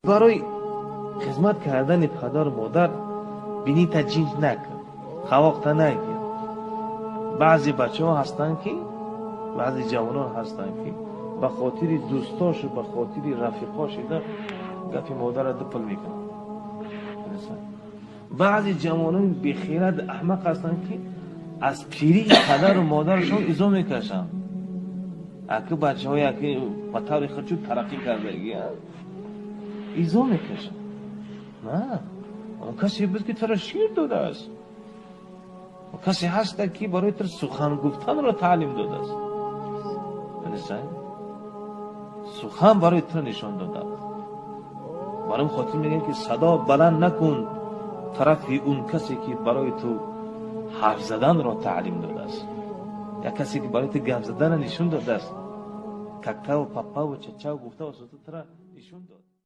برای خدمت کردن پدر و مادر بینی تا جنج نکن، خواقت نگیر. بعضی بچه ها هستن که بعضی جوان ها هستن که به خاطر دوستاش و به خاطر رفیقاش گفی مادر را دپل میکنن. بعضی جوان ها بخیرت احمق هستن که از پیری پدر و مادرشون ایزا میکشن. اگه بچه های اگه پتر خودشون ترقی کرده ایزا میکشن. نه، اون کسی بود که ترا شیر داده است. اون کسی هست که برای تر سخن گفتن را تعلیم داده است. بنظرین سخن برای تر نشان داده است. برای خاطر میگن که صدا بلند نکن طرف اون کسی که برای تو حرف زدن را تعلیم داده است. یا کسی که برای تو گپ زدن نشون داده است. ککتا و پپا و چچا و گفته و سوتا ترا نشون داده.